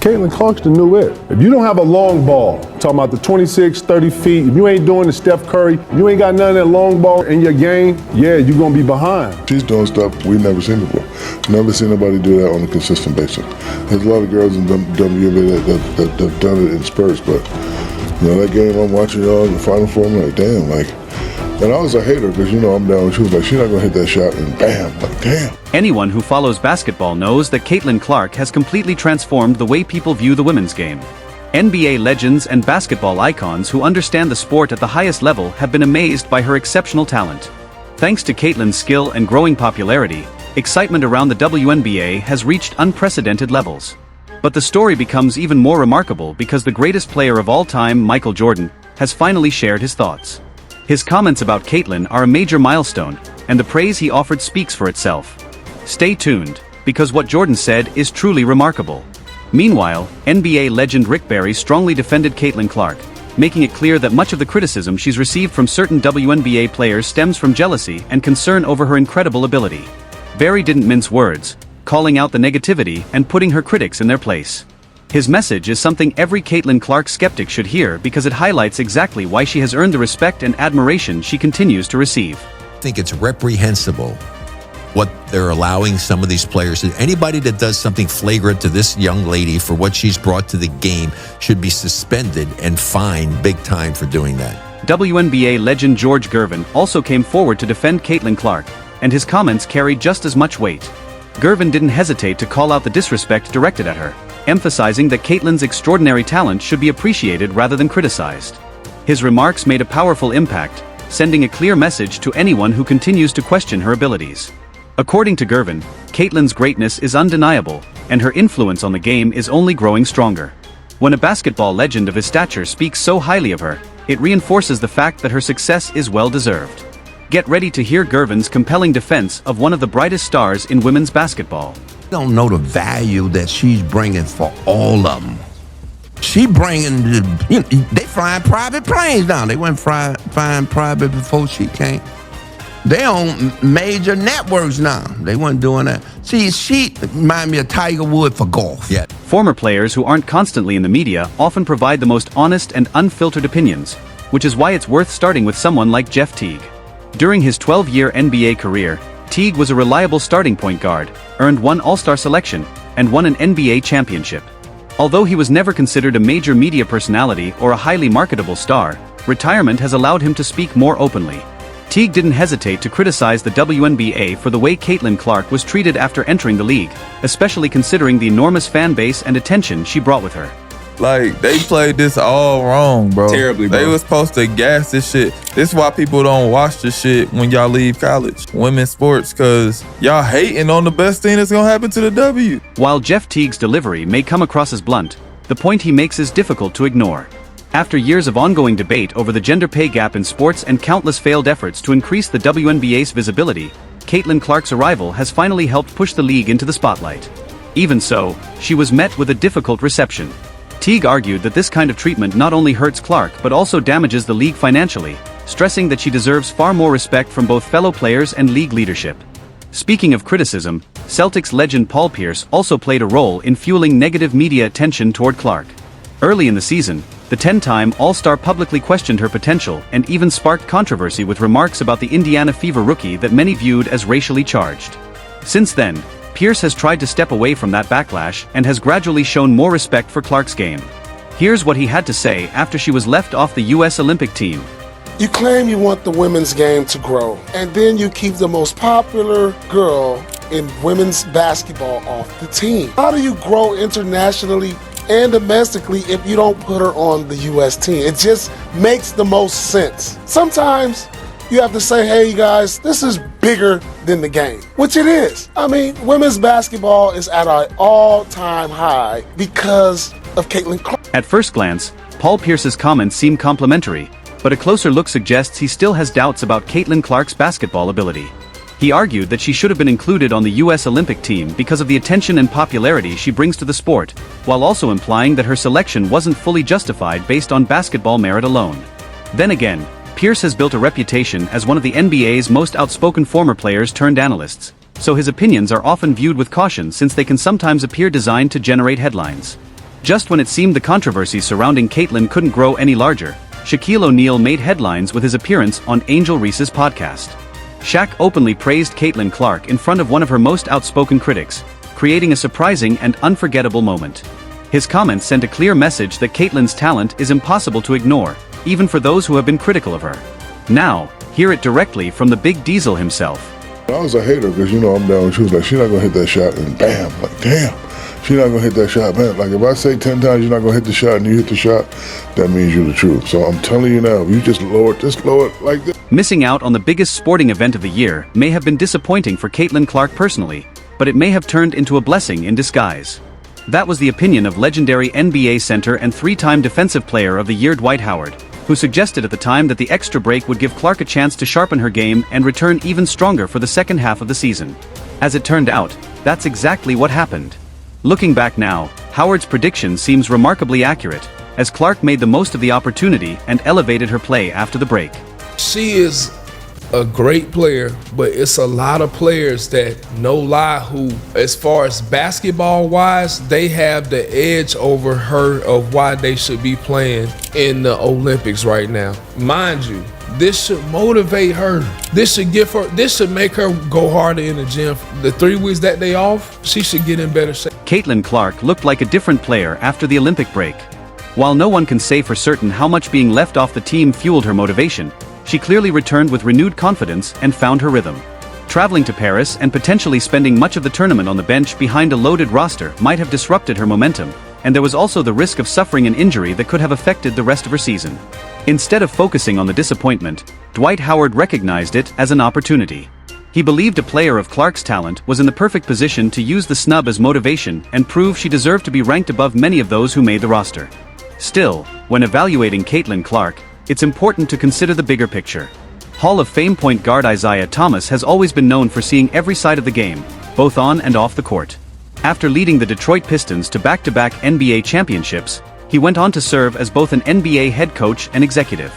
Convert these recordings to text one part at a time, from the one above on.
Caitlin Clark's the new it. If you don't have a long ball, talking about the 26, 30 feet, if you ain't doing the Steph Curry, you ain't got none of that long ball in your game, yeah, you're going to be behind. She's doing stuff we've never seen before. Never seen nobody do that on a consistent basis. There's a lot of girls in WNBA that have done it in spurts, but you know, that game I'm watching y'all in the Final Four, I'm like, damn, like, and I was a hater because, you know, I'm down. She was like, she's not going to hit that shot, and bam, like, damn. Anyone who follows basketball knows that Caitlin Clark has completely transformed the way people view the women's game. NBA legends and basketball icons who understand the sport at the highest level have been amazed by her exceptional talent. Thanks to Caitlin's skill and growing popularity, excitement around the WNBA has reached unprecedented levels. But the story becomes even more remarkable because the greatest player of all time, Michael Jordan, has finally shared his thoughts. His comments about Caitlin are a major milestone, and the praise he offered speaks for itself. Stay tuned, because what Jordan said is truly remarkable. Meanwhile, NBA legend Rick Barry strongly defended Caitlin Clark, making it clear that much of the criticism she's received from certain WNBA players stems from jealousy and concern over her incredible ability. Barry didn't mince words, calling out the negativity and putting her critics in their place. His message is something every Caitlin Clark skeptic should hear because it highlights exactly why she has earned the respect and admiration she continues to receive. I think it's reprehensible what they're allowing some of these players. Anybody that does something flagrant to this young lady for what she's brought to the game should be suspended and fined big time for doing that. WNBA legend George Gervin also came forward to defend Caitlin Clark, and his comments carried just as much weight. Gervin didn't hesitate to call out the disrespect directed at her, emphasizing that Caitlin's extraordinary talent should be appreciated rather than criticized. His remarks made a powerful impact, sending a clear message to anyone who continues to question her abilities. According to Gervin, Caitlin's greatness is undeniable, and her influence on the game is only growing stronger. When a basketball legend of his stature speaks so highly of her, it reinforces the fact that her success is well-deserved. Get ready to hear Gervin's compelling defense of one of the brightest stars in women's basketball. Don't know the value that she's bringing for all of them. She bringing the, you know, they flying private planes now. They weren't flying private before she came. They on major networks now. They weren't doing that. See, she remind me of Tiger Woods for golf. Yeah. Former players who aren't constantly in the media often provide the most honest and unfiltered opinions, which is why it's worth starting with someone like Jeff Teague. During his 12-year NBA career, Teague was a reliable starting point guard, earned one All-Star selection, and won an NBA championship. Although he was never considered a major media personality or a highly marketable star, retirement has allowed him to speak more openly. Teague didn't hesitate to criticize the WNBA for the way Caitlin Clark was treated after entering the league, especially considering the enormous fan base and attention she brought with her. Like, they played this all wrong, bro. Terribly, bro. They was supposed to gas this shit. This is why people don't watch the shit when y'all leave college. Women's sports, because y'all hating on the best thing that's going to happen to the W. While Jeff Teague's delivery may come across as blunt, the point he makes is difficult to ignore. After years of ongoing debate over the gender pay gap in sports and countless failed efforts to increase the WNBA's visibility, Caitlin Clark's arrival has finally helped push the league into the spotlight. Even so, she was met with a difficult reception. Teague argued that this kind of treatment not only hurts Clark but also damages the league financially, stressing that she deserves far more respect from both fellow players and league leadership. Speaking of criticism, Celtics legend Paul Pierce also played a role in fueling negative media attention toward Clark. Early in the season, the 10-time All-Star publicly questioned her potential and even sparked controversy with remarks about the Indiana Fever rookie that many viewed as racially charged. Since then, Pierce has tried to step away from that backlash and has gradually shown more respect for Clark's game. Here's what he had to say after she was left off the U.S. Olympic team. You claim you want the women's game to grow, and then you keep the most popular girl in women's basketball off the team. How do you grow internationally and domestically if you don't put her on the U.S. team? It just makes the most sense. Sometimes you have to say, hey, you guys, this is bigger than the game, which it is. I mean, women's basketball is at an all-time high because of Caitlin Clark. At first glance, Paul Pierce's comments seem complimentary, but a closer look suggests he still has doubts about Caitlin Clark's basketball ability. He argued that she should have been included on the U.S. Olympic team because of the attention and popularity she brings to the sport, while also implying that her selection wasn't fully justified based on basketball merit alone. Then again, Pierce has built a reputation as one of the NBA's most outspoken former players turned analysts, so his opinions are often viewed with caution since they can sometimes appear designed to generate headlines. Just when it seemed the controversy surrounding Caitlyn couldn't grow any larger, Shaquille O'Neal made headlines with his appearance on Angel Reese's podcast. Shaq openly praised Caitlyn Clark in front of one of her most outspoken critics, creating a surprising and unforgettable moment. His comments sent a clear message that Caitlyn's talent is impossible to ignore, even for those who have been critical of her. Now, hear it directly from the Big Diesel himself. I was a hater because, you know, I'm down. She was like, she's not going to hit that shot, and bam, like, damn, she's not going to hit that shot, man. Like, if I say 10 times you're not going to hit the shot and you hit the shot, that means you're the truth. So I'm telling you now, if you just lower it like this. Missing out on the biggest sporting event of the year may have been disappointing for Caitlyn Clark personally, but it may have turned into a blessing in disguise. That was the opinion of legendary NBA center and three-time Defensive Player of the Year Dwight Howard, who suggested at the time that the extra break would give Clark a chance to sharpen her game and return even stronger for the second half of the season. As it turned out, that's exactly what happened. Looking back now, Howard's prediction seems remarkably accurate, as Clark made the most of the opportunity and elevated her play after the break. She is a great player, but it's a lot of players that, no lie, who, as far as basketball wise, they have the edge over her of why they should be playing in the Olympics right now. Mind you, this should motivate her. This should make her go harder in the gym. The 3 weeks that they off, she should get in better shape. Caitlyn Clark looked like a different player after the Olympic break. While no one can say for certain how much being left off the team fueled her motivation, she clearly returned with renewed confidence and found her rhythm. Traveling to Paris and potentially spending much of the tournament on the bench behind a loaded roster might have disrupted her momentum, and there was also the risk of suffering an injury that could have affected the rest of her season. Instead of focusing on the disappointment, Dwight Howard recognized it as an opportunity. He believed a player of Clark's talent was in the perfect position to use the snub as motivation and prove she deserved to be ranked above many of those who made the roster. Still, when evaluating Caitlyn Clark, it's important to consider the bigger picture. Hall of Fame point guard Isaiah Thomas has always been known for seeing every side of the game, both on and off the court. After leading the Detroit Pistons to back-to-back NBA championships, he went on to serve as both an NBA head coach and executive.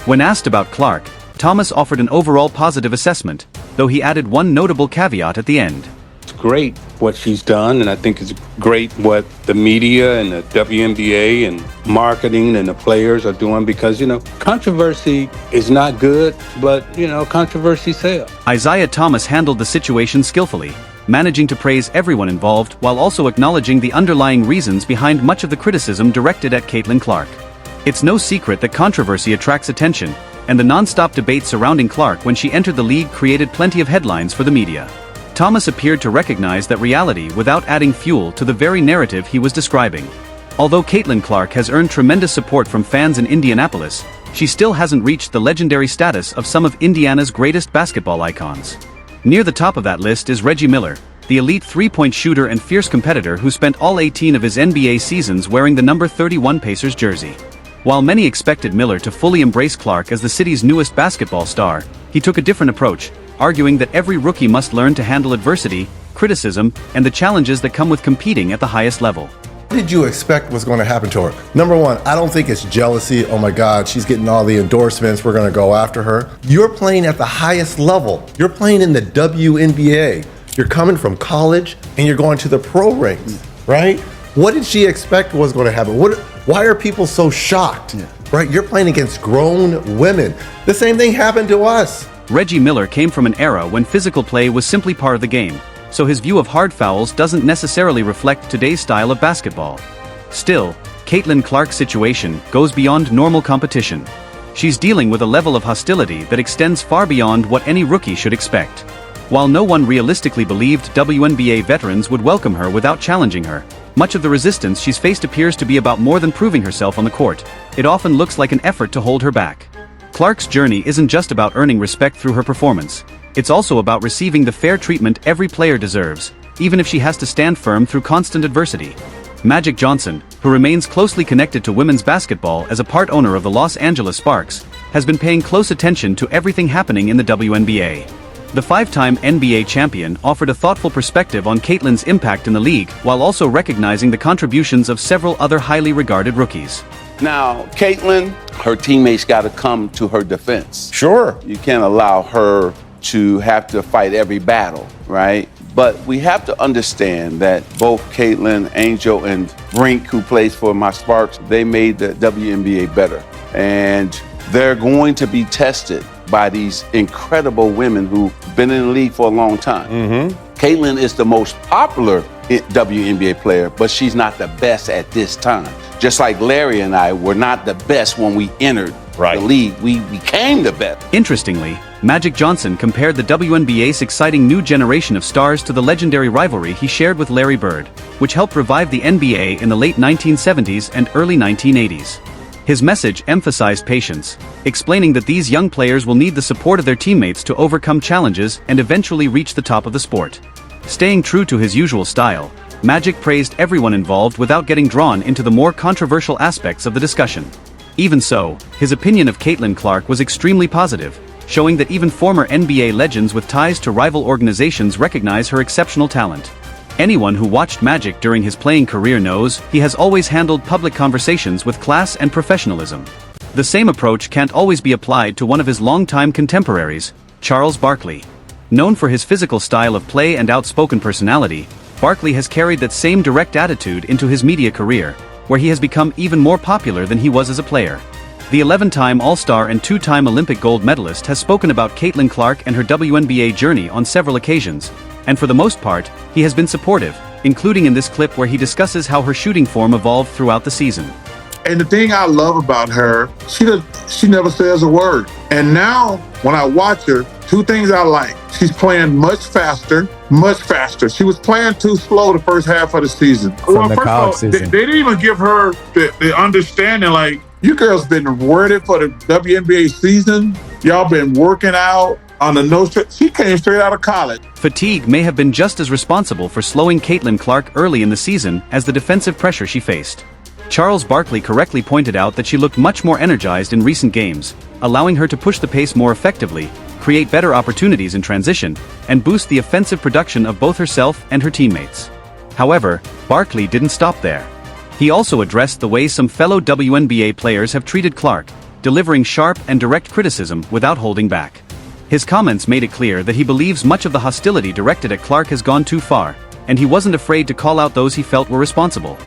When asked about Clark, Thomas offered an overall positive assessment, though he added one notable caveat at the end. It's great what she's done, and I think it's great what the media and the WNBA and marketing and the players are doing because, controversy is not good, but, controversy sells. Isaiah Thomas handled the situation skillfully, managing to praise everyone involved while also acknowledging the underlying reasons behind much of the criticism directed at Caitlyn Clark. It's no secret that controversy attracts attention, and the non-stop debate surrounding Clark when she entered the league created plenty of headlines for the media. Thomas appeared to recognize that reality without adding fuel to the very narrative he was describing. Although Caitlyn Clark has earned tremendous support from fans in Indianapolis, she still hasn't reached the legendary status of some of Indiana's greatest basketball icons. Near the top of that list is Reggie Miller, the elite three-point shooter and fierce competitor who spent all 18 of his NBA seasons wearing the number 31 Pacers jersey. While many expected Miller to fully embrace Clark as the city's newest basketball star, he took a different approach, arguing that every rookie must learn to handle adversity, criticism, and the challenges that come with competing at the highest level. What did you expect was going to happen to her? Number one, I don't think it's jealousy. Oh my God, she's getting all the endorsements. We're going to go after her. You're playing at the highest level. You're playing in the WNBA. You're coming from college and you're going to the pro ranks, right? What did she expect was going to happen? Why are people so shocked? Right? You're playing against grown women. The same thing happened to us. Reggie Miller came from an era when physical play was simply part of the game, so his view of hard fouls doesn't necessarily reflect today's style of basketball. Still, Caitlyn Clark's situation goes beyond normal competition. She's dealing with a level of hostility that extends far beyond what any rookie should expect. While no one realistically believed WNBA veterans would welcome her without challenging her, much of the resistance she's faced appears to be about more than proving herself on the court. It often looks like an effort to hold her back. Clark's journey isn't just about earning respect through her performance. It's also about receiving the fair treatment every player deserves, even if she has to stand firm through constant adversity. Magic Johnson, who remains closely connected to women's basketball as a part owner of the Los Angeles Sparks, has been paying close attention to everything happening in the WNBA. The five-time NBA champion offered a thoughtful perspective on Caitlyn's impact in the league while also recognizing the contributions of several other highly regarded rookies. Now, Caitlyn, her teammates got to come to her defense. Sure. You can't allow her to have to fight every battle, right? But we have to understand that both Caitlin, Angel, and Brink, who plays for my Sparks, they made the WNBA better. And they're going to be tested by these incredible women who've been in the league for a long time. Caitlin is the most popular WNBA player, but she's not the best at this time. Just like Larry and I were not the best when we entered the league, we became the best. Interestingly, Magic Johnson compared the WNBA's exciting new generation of stars to the legendary rivalry he shared with Larry Bird, which helped revive the NBA in the late 1970s and early 1980s. His message emphasized patience, explaining that these young players will need the support of their teammates to overcome challenges and eventually reach the top of the sport. Staying true to his usual style, Magic praised everyone involved without getting drawn into the more controversial aspects of the discussion. Even so, his opinion of Caitlin Clark was extremely positive, showing that even former NBA legends with ties to rival organizations recognize her exceptional talent. Anyone who watched Magic during his playing career knows he has always handled public conversations with class and professionalism. The same approach can't always be applied to one of his longtime contemporaries, Charles Barkley. Known for his physical style of play and outspoken personality, Barkley has carried that same direct attitude into his media career, where he has become even more popular than he was as a player. The 11-time All-Star and 2-time Olympic gold medalist has spoken about Caitlin Clark and her WNBA journey on several occasions, and for the most part, he has been supportive, including in this clip where he discusses how her shooting form evolved throughout the season. And the thing I love about her, she never says a word. And now, when I watch her, two things I like. She's playing much faster. She was playing too slow the first half of the season. They didn't even give her the understanding, like, you girls been worded for the WNBA season. Y'all been working out on the no. She came straight out of college. Fatigue may have been just as responsible for slowing Caitlin Clark early in the season as the defensive pressure she faced. Charles Barkley correctly pointed out that she looked much more energized in recent games, allowing her to push the pace more effectively, create better opportunities in transition, and boost the offensive production of both herself and her teammates. However, Barkley didn't stop there. He also addressed the way some fellow WNBA players have treated Clark, delivering sharp and direct criticism without holding back. His comments made it clear that he believes much of the hostility directed at Clark has gone too far, and he wasn't afraid to call out those he felt were responsible.